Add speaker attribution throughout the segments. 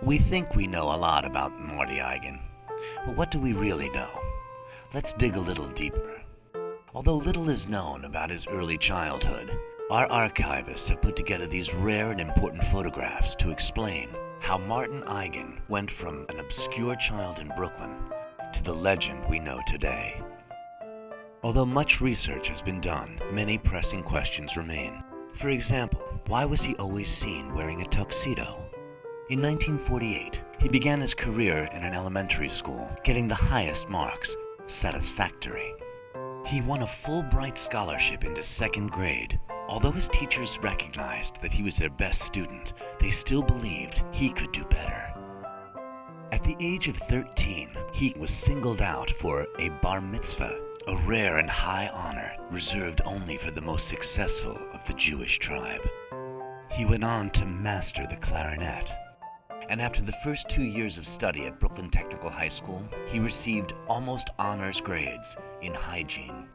Speaker 1: We think we know a lot about Marty Eigen, but what do we really know? Let's dig a little deeper. Although little is known about his early childhood, our archivists have put together these rare and important photographs to explain how Marty Eigen went from an obscure child in Brooklyn to the legend we know today. Although much research has been done, many pressing questions remain. For example, why was he always seen wearing a tuxedo? In 1948, he began his career in an elementary school, getting the highest marks, satisfactory. He won a Fulbright scholarship into second grade. Although his teachers recognized that he was their best student, they still believed he could do better. At the age of 13, he was singled out for a bar mitzvah, a rare and high honor reserved only for the most successful of the Jewish tribe. He went on to master the clarinet, and after the first 2 years of study at Brooklyn Technical High School, he received almost honors grades in hygiene.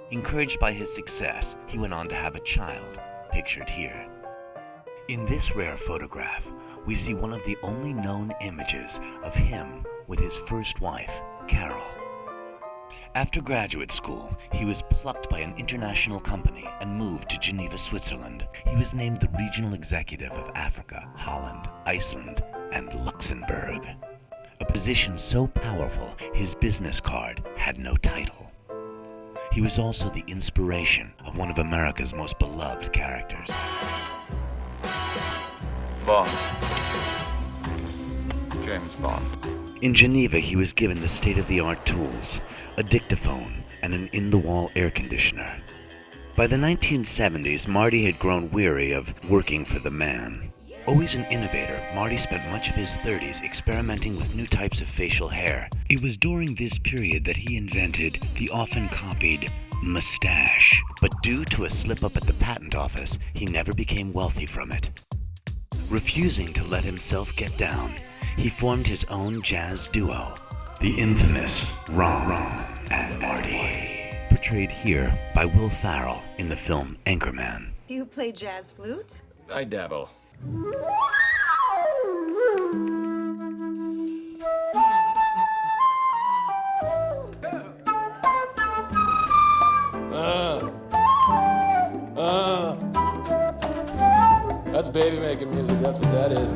Speaker 1: Encouraged by his success, he went on to have a child, pictured here. In this rare photograph, we see one of the only known images of him with his first wife, Carol. After graduate school, he was plucked by an international company and moved to Geneva, Switzerland. He was named the regional executive of Africa, Holland, Iceland, and Luxembourg. A position so powerful, his business card had no title. He was also the inspiration of one of America's most beloved characters.
Speaker 2: Bond. James Bond.
Speaker 1: In Geneva, he was given the state-of-the-art tools, a dictaphone, and an in-the-wall air conditioner. By the 1970s, Marty had grown weary of working for the man. Always an innovator, Marty spent much of his 30s experimenting with new types of facial hair. It was during this period that he invented the often copied mustache. But due to a slip-up at the patent office, he never became wealthy from it. Refusing to let himself get down, he formed his own jazz duo, the infamous Ron and Marty, portrayed here by Will Ferrell in the film Anchorman.
Speaker 3: Do you play jazz flute?
Speaker 2: I dabble.
Speaker 4: That's baby making music, that's what that is.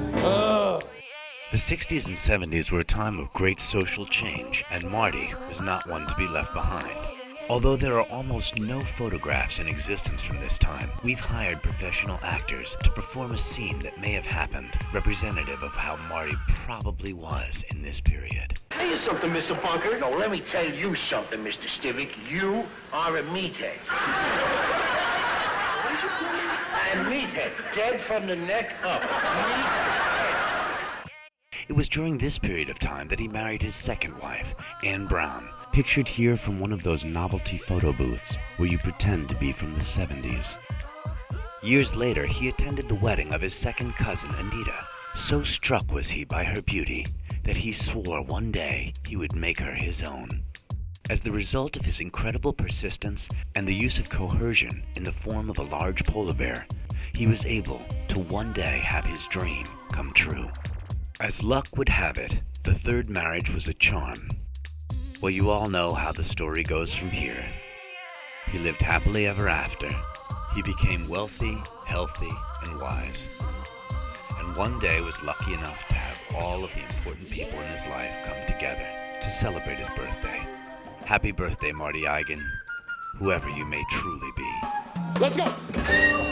Speaker 1: The 60s and 70s were a time of great social change, and Marty was not one to be left behind. Although there are almost no photographs in existence from this time, we've hired professional actors to perform a scene that may have happened, representative of how Marty probably was in this period.
Speaker 5: Tell you something, Mr. Bunker. No, let me tell you something, Mr. Stivic. You are a meathead. And meathead, dead from the neck up.
Speaker 1: It was during this period of time that he married his second wife, Anne Brown, pictured here from one of those novelty photo booths where you pretend to be from the 70s. Years later, he attended the wedding of his second cousin, Anita. So struck was he by her beauty that he swore one day he would make her his own. As the result of his incredible persistence and the use of coercion in the form of a large polar bear, he was able to one day have his dream come true. As luck would have it, the third marriage was a charm. Well, you all know how the story goes from here. He lived happily ever after. He became wealthy, healthy, and wise. And one day was lucky enough to have all of the important people in his life come together to celebrate his birthday. Happy birthday, Marty Eigen, whoever you may truly be.
Speaker 4: Let's go!